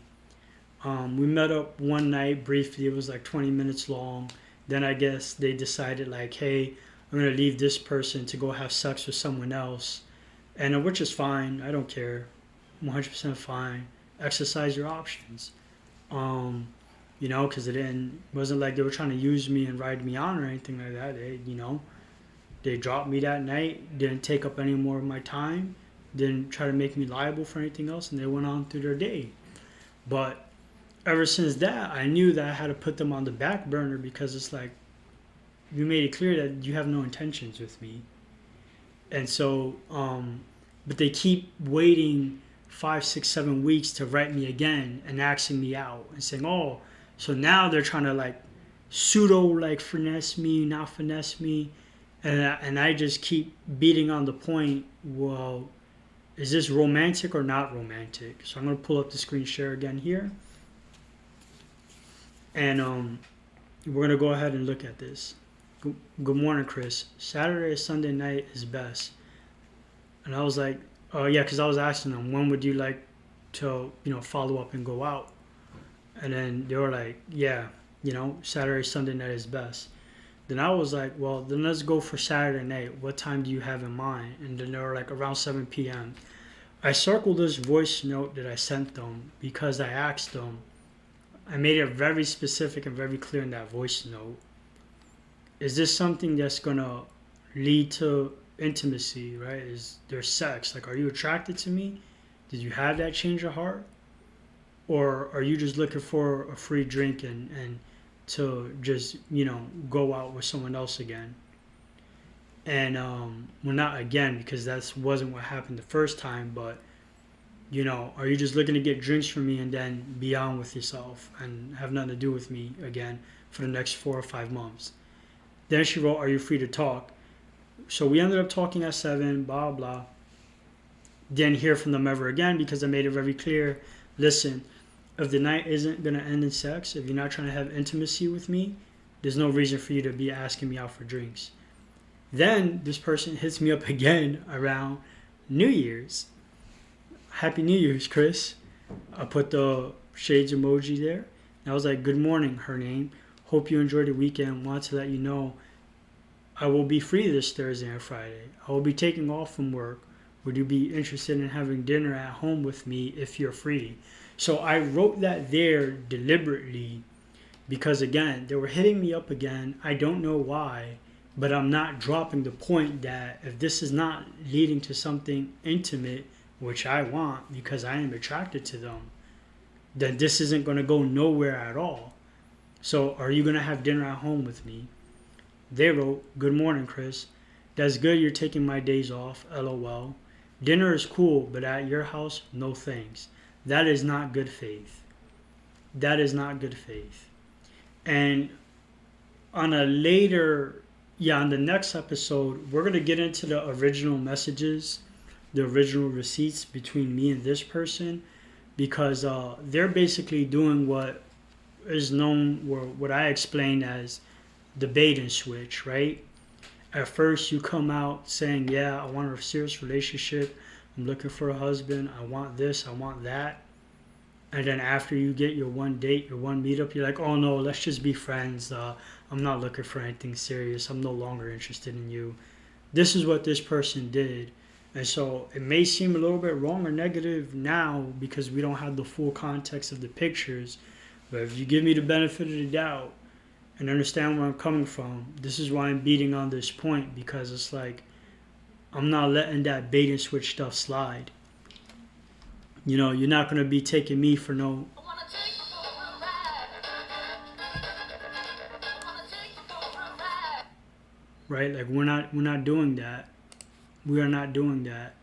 We met up one night briefly. It was like 20 minutes long. Then I guess they decided, like, hey, I'm going to leave this person to go have sex with someone else. And which is fine. I don't care. 100% fine. Exercise your options. Because it wasn't like they were trying to use me and ride me on or anything like that. They dropped me that night, didn't take up any more of my time, didn't try to make me liable for anything else, and they went on through their day. But ever since that, I knew that I had to put them on the back burner because it's like you made it clear that you have no intentions with me. And so, but they keep waiting 5, 6, 7 weeks to write me again and asking me out and saying, oh, so now they're trying to like pseudo like finesse me, not finesse me. And I just keep beating on the point, well, is this romantic or not romantic? So I'm going to pull up the screen share again here. And we're going to go ahead and look at this. Good morning, Chris. Saturday or Sunday night is best. And I was like, oh, yeah, because I was asking them, when would you like to, follow up and go out? And then they were like, yeah, Saturday, Sunday night is best. Then I was like, well, then let's go for Saturday night. What time do you have in mind? And then they were like, around 7 p.m. I circled this voice note that I sent them because I asked them, I made it very specific and very clear in that voice note. Is this something that's going to lead to intimacy, right? Is there sex? Like, are you attracted to me? Did you have that change of heart? Or are you just looking for a free drink and to just, go out with someone else again? And, well, not again, because that wasn't what happened the first time, but, are you just looking to get drinks from me and then be on with yourself and have nothing to do with me again for the next 4 or 5 months? Then she wrote, are you free to talk? So we ended up talking at 7, blah, blah. Didn't hear from them ever again because I made it very clear, listen, if the night isn't going to end in sex, if you're not trying to have intimacy with me, there's no reason for you to be asking me out for drinks. Then this person hits me up again around New Year's. Happy New Year's, Chris. I put the shades emoji there. And I was like, good morning, her name. Hope you enjoyed the weekend. Want to let you know I will be free this Thursday and Friday. I will be taking off from work. Would you be interested in having dinner at home with me if you're free? So I wrote that there deliberately because, again, they were hitting me up again. I don't know why, but I'm not dropping the point that if this is not leading to something intimate, which I want because I am attracted to them, then this isn't going to go nowhere at all. So are you going to have dinner at home with me? They wrote, good morning, Chris. That's good you're taking my days off, LOL. Dinner is cool, but at your house, no thanks. That is not good faith. That is not good faith. And on the next episode, we're going to get into the original messages, the original receipts between me and this person, because they're basically doing what is known, or what I explain as the bait and switch, right? At first, you come out saying, yeah, I want a serious relationship. I'm looking for a husband. I want this. I want that. And then after you get your one date, your one meetup, you're like, oh no, let's just be friends. I'm not looking for anything serious. I'm no longer interested in you. This is what this person did. And so it may seem a little bit wrong or negative now because we don't have the full context of the pictures. But if you give me the benefit of the doubt and understand where I'm coming from, this is why I'm beating on this point, because it's like I'm not letting that bait and switch stuff slide. You're not going to be taking me for no... Right? Like we're not doing that. We are not doing that.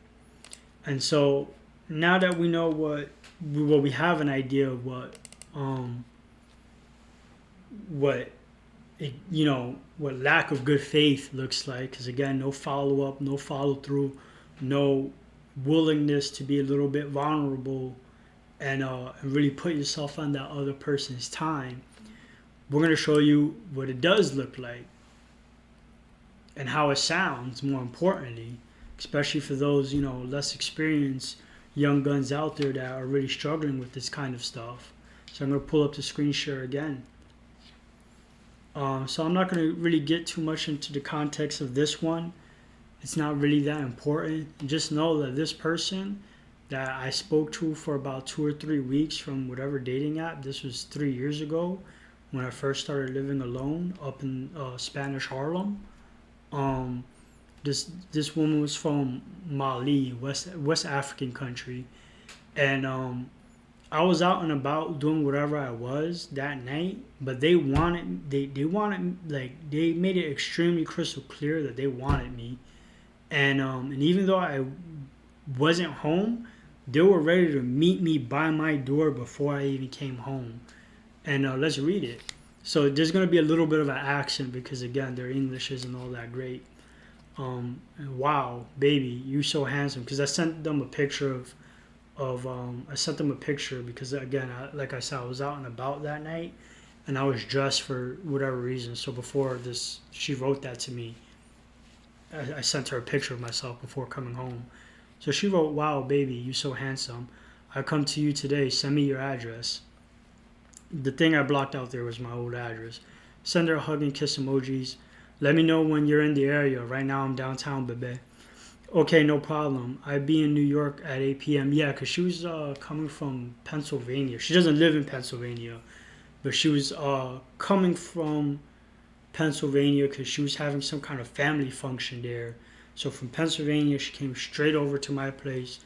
And so now that we know what we have an idea of what lack of good faith looks like, because again, no follow-up, no follow-through, no willingness to be a little bit vulnerable and really put yourself on that other person's time. We're going to show you what it does look like and how it sounds, more importantly, especially for those, less experienced young guns out there that are really struggling with this kind of stuff. So I'm going to pull up the screen share again. So I'm not going to really get too much into the context of this one. It's not really that important. Just know that this person that I spoke to for about 2 or 3 weeks from whatever dating app, this was 3 years ago when I first started living alone up in Spanish Harlem. This woman was from Mali, West African country, and I was out and about doing whatever I was that night, but they wanted like they made it extremely crystal clear that they wanted me, and even though I wasn't home, they were ready to meet me by my door before I even came home. And let's read it. So there's gonna be a little bit of an accent because again their English isn't all that great. Wow, baby, you so handsome. Because I sent them a picture of I sent them a picture because again, like I said, I was out and about that night, and I was dressed for whatever reason. So before this, she wrote that to me. I sent her a picture of myself before coming home. So she wrote, "Wow, baby, you so handsome. I come to you today. Send me your address." The thing I blocked out there was my old address. Send her a hug and kiss emojis. Let me know when you're in the area. Right now I'm downtown, baby. Okay, no problem. I'd be in New York at 8 p.m. Yeah, because she was coming from Pennsylvania. She doesn't live in Pennsylvania, but she was coming from Pennsylvania because she was having some kind of family function there. So from Pennsylvania, she came straight over to my place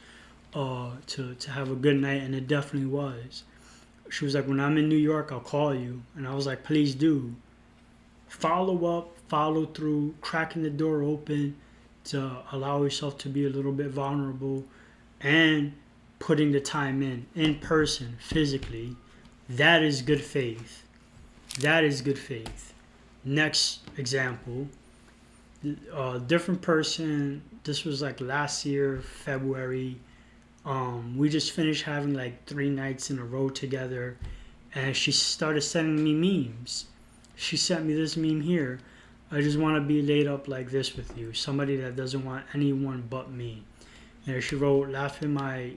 to have a good night, and it definitely was. She was like, when I'm in New York, I'll call you. And I was like, please do. Follow up, follow through, cracking the door open to allow yourself to be a little bit vulnerable and putting the time in person, physically. That is good faith. That is good faith. Next example, different person. This was like last year, February. We just finished having like 3 nights in a row together, and she started sending me memes. She sent me this meme here. I just want to be laid up like this with you. Somebody that doesn't want anyone but me. And she wrote, laughing my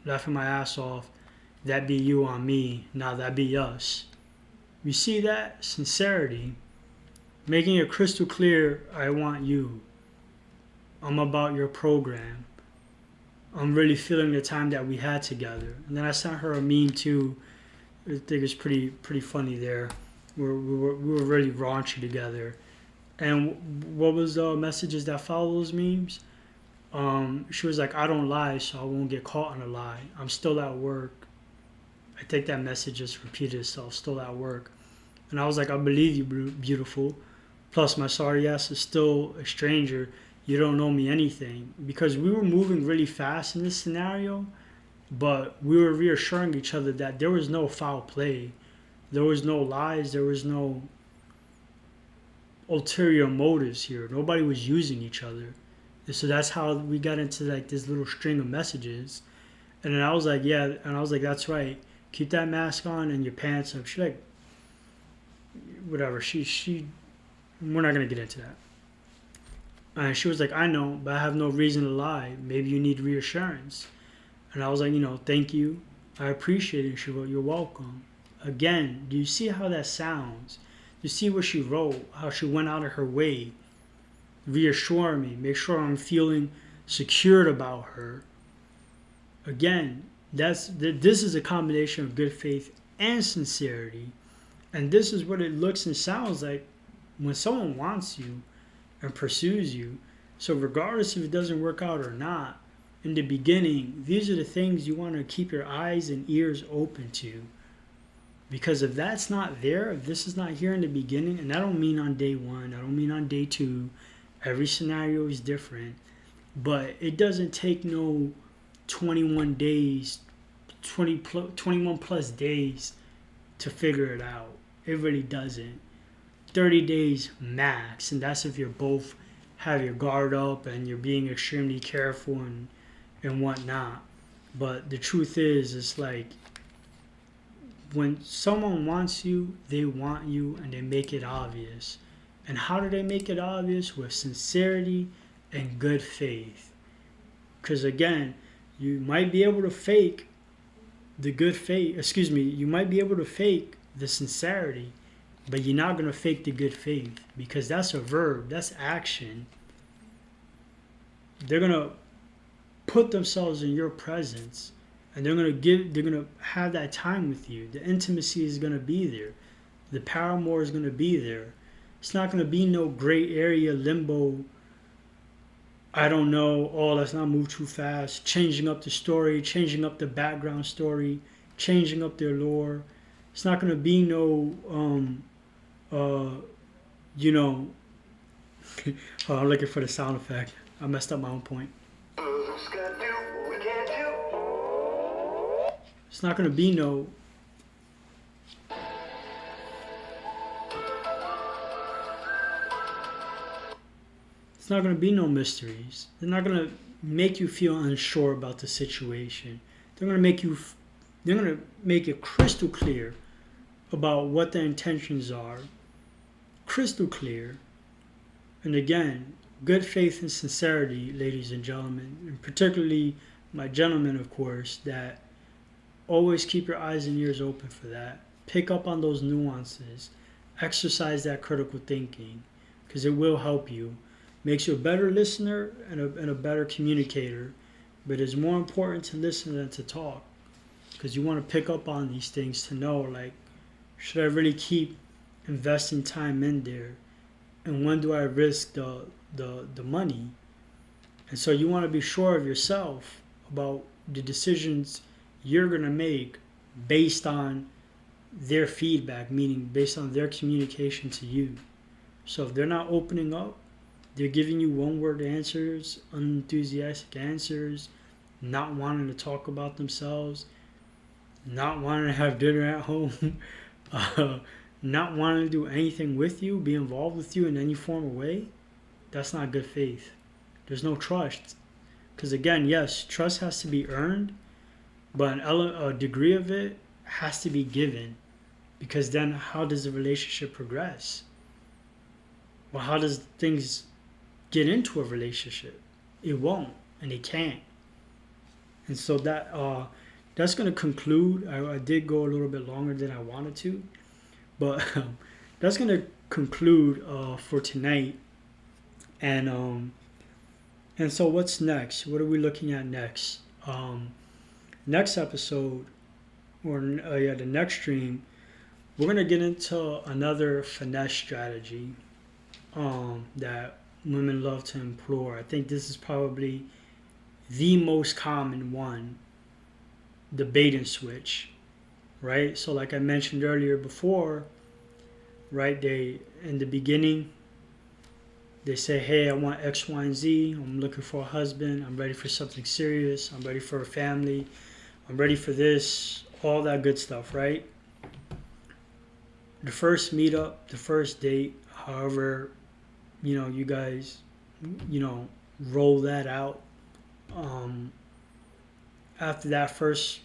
ass off. That be you on me. Now that be us. You see that? Sincerity. Making it crystal clear, I want you. I'm about your program. I'm really feeling the time that we had together. And then I sent her a meme too. I think it's pretty funny there. We were really raunchy together. And what was the messages that follow those memes? She was like, I don't lie, so I won't get caught on a lie. I'm still at work. I think that message just repeated itself, still at work. And I was like, I believe you, beautiful. Plus, my sorry ass is still a stranger. You don't know me anything. Because we were moving really fast in this scenario, but we were reassuring each other that there was no foul play. There was no lies. There was no ulterior motives here. Nobody was using each other. And so that's how we got into like this little string of messages. And then I was like, yeah. And I was like, that's right. Keep that mask on and your pants up. She like, whatever. We're not going to get into that. And she was like, I know, but I have no reason to lie. Maybe you need reassurance. And I was like, thank you. I appreciate it. She wrote, you're welcome. Again, do you see how that sounds? Do you see what she wrote? How she went out of her way. Reassure me. Make sure I'm feeling secured about her. Again, this is a combination of good faith and sincerity. And this is what it looks and sounds like when someone wants you and pursues you. So regardless if it doesn't work out or not, in the beginning, these are the things you want to keep your eyes and ears open to. Because if that's not there, if this is not here in the beginning, and I don't mean on day 1, I don't mean on day 2, every scenario is different, but it doesn't take no 21 days, 21 plus days to figure it out. It really doesn't. 30 days max, and that's if you're both have your guard up and you're being extremely careful and whatnot. But the truth is, it's like when someone wants you, they want you, and they make it obvious. And how do they make it obvious? With sincerity and good faith. Because again, you might be able to fake the good faith. You might be able to fake the sincerity, but you're not going to fake the good faith, because that's a verb, that's action. They're going to put themselves in your presence, and they're going to have that time with you. The intimacy is going to be there. The paramour is going to be there. It's not going to be no gray area limbo I don't know, oh, let's not move too fast, changing up the story, changing up the background story, changing up their lore. It's not going to be no, uh, you know, oh, I'm looking for the sound effect. I messed up my own point. It's not going to be no, it's not going to be no mysteries. They're not going to make you feel unsure about the situation. They're going to make you, they're going to make it crystal clear about what their intentions are. Crystal clear. And again, good faith and sincerity, ladies and gentlemen, and particularly my gentlemen, of course, that always keep your eyes and ears open for that. Pick up on those nuances. Exercise that critical thinking, because it will help you. Makes you a better listener and a better communicator. But it's more important to listen than to talk, because you want to pick up on these things to know, like, should I really keep investing time in there? And when do I risk the money? And so you want to be sure of yourself about the decisions you're going to make based on their feedback, meaning based on their communication to you. So if they're not opening up, they're giving you one-word answers, unenthusiastic answers, not wanting to talk about themselves, not wanting to have dinner at home, not wanting to do anything with you, be involved with you in any form of way, that's not good faith. There's no trust. Because again, yes, trust has to be earned, but a degree of it has to be given. Because then how does the relationship progress? Well, how does things get into a relationship? It won't, and it can't. And so that's going to conclude. I did go a little bit longer than I wanted to, but that's going to conclude for tonight. And so what's next? What are we looking at next? Next episode, or the next stream, we're going to get into another finesse strategy that women love to employ. I think this is probably the most common one, the bait and switch, right? So like I mentioned earlier before, right, they, in the beginning, they say, hey, I want X, Y, and Z. I'm looking for a husband. I'm ready for something serious. I'm ready for a family. I'm ready for this, all that good stuff, right? The first meetup, the first date, however, you guys, roll that out. After that first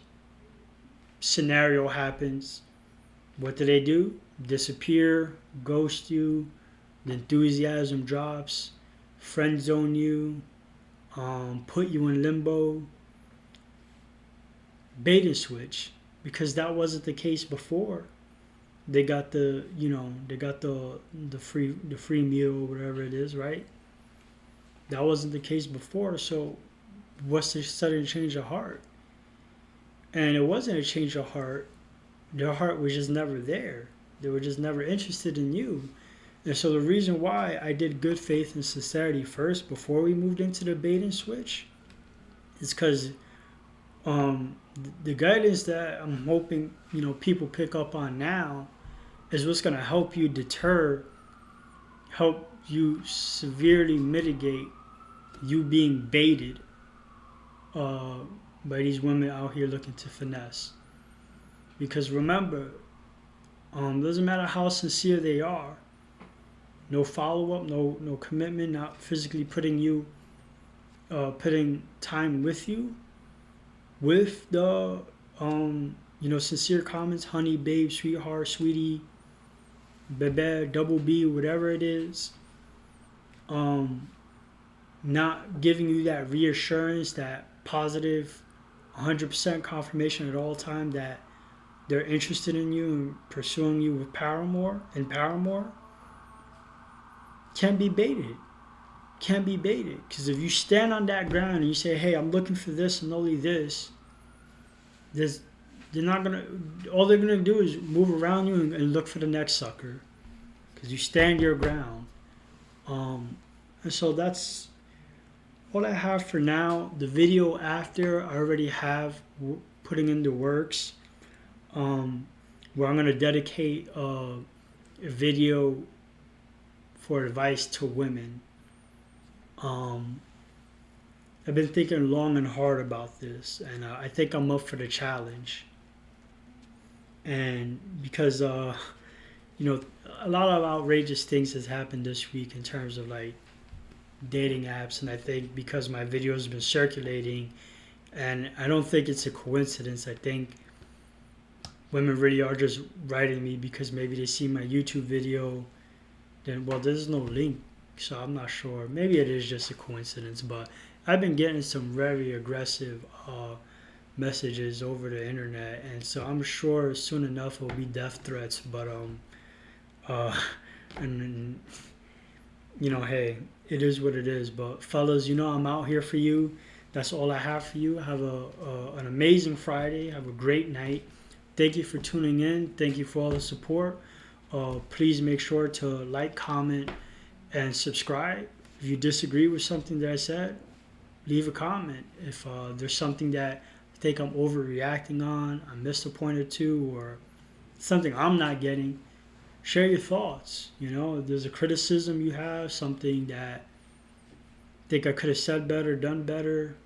scenario happens, what do? Disappear, ghost you, the enthusiasm drops, friend zone you, put you in limbo, bait and switch, because that wasn't the case before. They got the free meal, whatever it is, right? That wasn't the case before. So what's the sudden change of heart? And it wasn't a change of heart. Their heart was just never there. They were just never interested in you. And so the reason why I did good faith and sincerity first before we moved into the bait and switch is because the guidance that I'm hoping people pick up on now is what's going to help you help you severely mitigate you being baited by these women out here looking to finesse. Because remember, doesn't matter how sincere they are, no follow-up, no commitment, not physically putting time with you, with the sincere comments, honey, babe, sweetheart, sweetie, bebe, double B, whatever it is, not giving you that reassurance, that positive 100% confirmation at all time that they're interested in you and pursuing you with Paramore, can't be baited. Because if you stand on that ground and you say, hey, I'm looking for this and only this, all they're gonna do is move around you and look for the next sucker, because you stand your ground. And so that's all I have for now. The video after I already have putting in the works, where I'm going to dedicate a video for advice to women. I've been thinking long and hard about this, and I think I'm up for the challenge. And because a lot of outrageous things has happened this week in terms of like dating apps, and I think because my video has been circulating, and I don't think it's a coincidence. I think women really are just writing me because maybe they see my YouTube video. Then, well, there's no link, so I'm not sure. Maybe it is just a coincidence, but I've been getting some very aggressive messages over the internet, and so I'm sure soon enough it'll be death threats. But and hey, it is what it is. But fellas, I'm out here for you. That's all I have for you. Have an amazing Friday. Have a great night. Thank you for tuning in. Thank you for all the support. Please make sure to like, comment, and subscribe. If you disagree with something that I said, leave a comment. If there's something that I think I'm overreacting on, I missed a point or two, or something I'm not getting, share your thoughts. If there's a criticism you have, something that I think I could have said better, done better,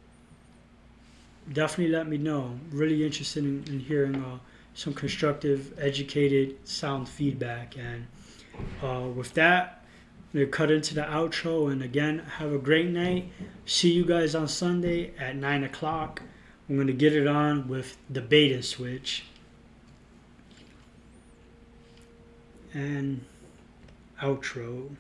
definitely let me know. Really interested in hearing some constructive, educated, sound feedback. And with that, I'm going to cut into the outro. And again, have a great night. See you guys on Sunday at 9 o'clock. I'm going to get it on with the bait and switch. And outro.